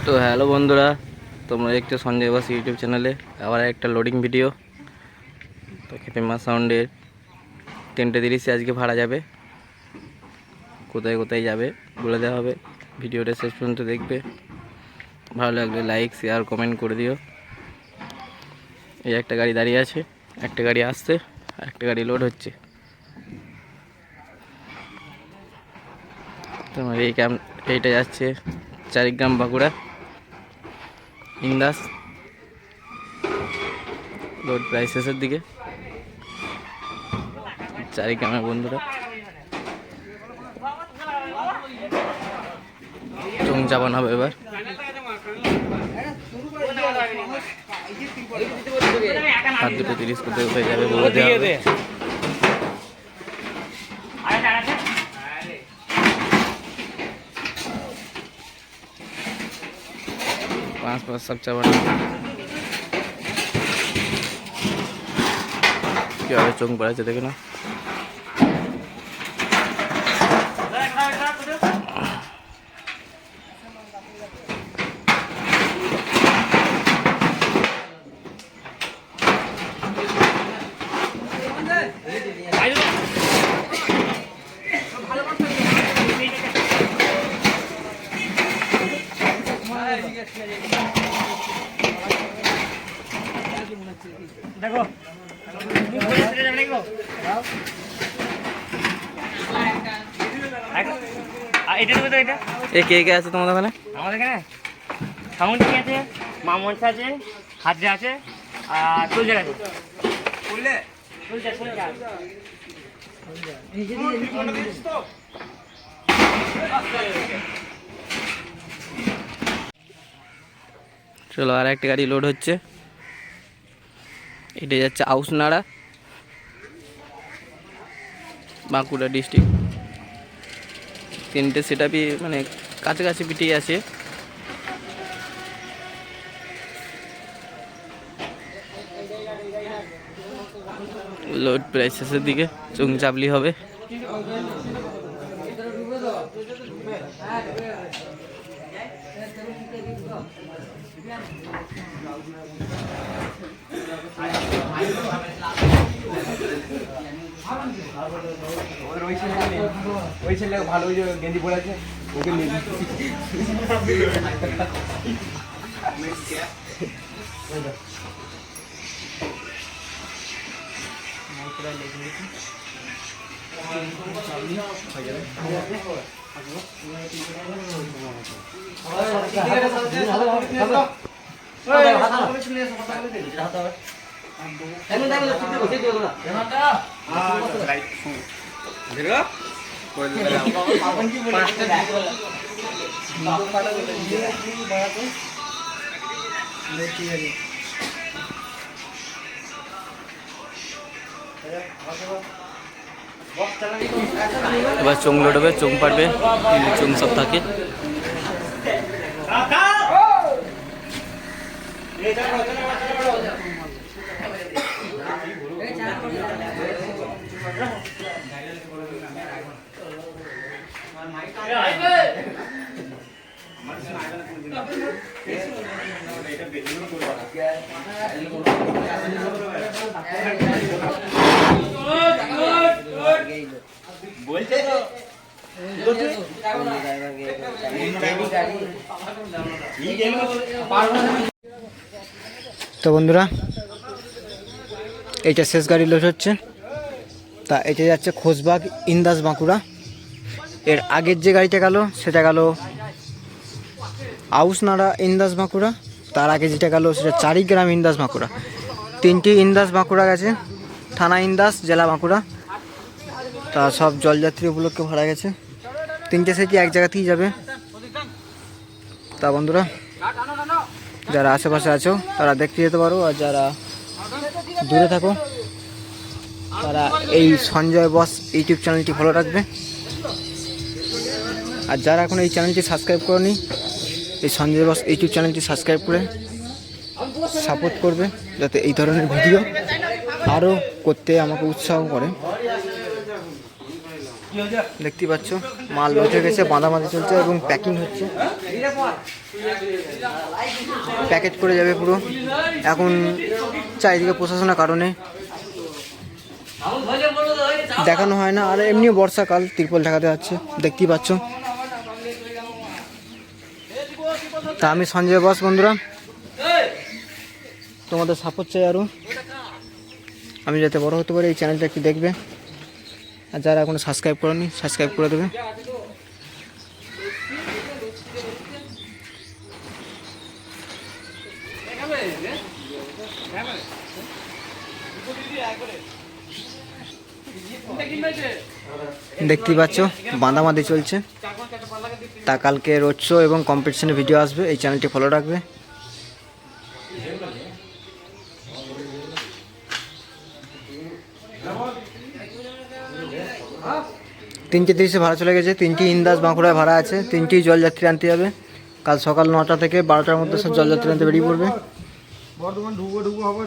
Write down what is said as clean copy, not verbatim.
তো হ্যালো বন্ধুরা, তোমরা দেখছো সঞ্জয় বাস ইউটিউব চ্যানেলে আবার একটা লোডিং ভিডিও। তো খেপিমা সাউন্ডের 3:30 আজকে ভাড়া যাবে। কোথায় কোথায় যাবে বলে দেওয়া হবে। ভিডিওটা শেষ পর্যন্ত দেখবে, ভালো লাগলে লাইক শেয়ার কমেন্ট করে দিও। এই একটা গাড়ি দাঁড়িয়ে আছে, একটা গাড়ি আসছে, আর একটা গাড়ি লোড হচ্ছে। তোমার এইটা যাচ্ছে চারিগ্রাম বাঁকুড়া ইন্দাস। লোড প্রায় শেষের দিকে। চারিগ্রামের বন্ধুরা চুং চাপানো হবে এবার। হাত দুটো 30 কোথায় কোথায় যাবে বলে দেওয়া হবে। पाँच सब चावल क्या चौंक पड़ा देखे ना। देखो কে কে আছে তোমাদের ওখানে? আমাদের এখানে সামুন্ডি আছে, মামনসা আছে, হাজরা আছে, আর তুলজার আছে। চলো আর একটা গাড়ি লোড হচ্ছে। এটা যাচ্ছে আউসনাড়া, বাঁকুড়া ডিস্ট্রিক্ট। 3টে সেটআপই মানে কাছাকাছি পিটিয়ে আছে। লোড প্রায় শেষের দিকে, চুং চাপলি হবে। ওই ছেলে ভালো গেঞ্জি পরে আছে, ওকে নিয়ে এবার চোং লোড হবে, চোং পাড়বে, চোং সব থাকে। তো বন্ধুরা, এইটা শেষ গাড়ি লোড হচ্ছে। তা এটা যাচ্ছে খোসবাগ ইন্দাস বাঁকুড়া। এর আগের যে গাড়িটা গেল সেটা গেল আউসনাড়া ইন্দাস বাঁকুড়া। তার আগে যেটা গেল সেটা চারিগ্রাম ইন্দাস বাঁকুড়া। 3টি ইন্দাস বাঁকুড়া গেছে, থানা ইন্দাস, জেলা বাঁকুড়া। তা সব জলযাত্রী উপলক্ষে ভাড়া গেছে। 3টে সেটই এক জায়গাতেই যাবে। তা বন্ধুরা, যারা আশেপাশে আছো তারা দেখতে যেতে পারো, আর যারা দূরে থাকো তারা এই সঞ্জয় বস ইউটিউব চ্যানেলটি ফলো রাখবে। আর যারা এখন এই চ্যানেলটি সাবস্ক্রাইব করনি, এই সঞ্জয় বস ইউটিউব চ্যানেলটি সাবস্ক্রাইব করে সাপোর্ট করবে, যাতে এই ধরনের ভিডিও আরও করতে আমাকে উৎসাহ করে। দেখতে পাচ্ছ মাল লোড হয়ে গেছে, বাঁধাবাঁধি চলছে এবং প্যাকিং হচ্ছে, প্যাকেট করে যাবে পুরো। এখন চারিদিকে প্রশাসনের কারণে দেখানো হয় না, আর এমনিও বর্ষাকাল তিরপল দেখাতে যাচ্ছে দেখতেই পাচ্ছ। তা আমি সঞ্জয় বস বন্ধুরা, তোমাদের সাপোর্ট চাই আরও, আমি যাতে বড় হতে পারি। এই চ্যানেলটা একটু দেখবে, আর যারা এখনো সাবস্ক্রাইব করেনি সাবস্ক্রাইব করে দেবে। দেখতেই পাচ্ছ বাঁধাবাঁধি চলছে। তা কালকে রোড শো এবং কম্পিটিশনের ভিডিও আসবে, এই চ্যানেলটি ফলো রাখবে। তিনটে 30-এ ভাড়া চলে গেছে, 3টি ইন্দাস বাঁকুড়ায় ভাড়া আছে, 3টি জলযাত্রী আনতে যাবে। কাল সকাল 9টা থেকে 12টার মধ্যে সব জলযাত্রী আনতে বেরিয়ে পড়বে। বর্ধমান ঢুকবো হবে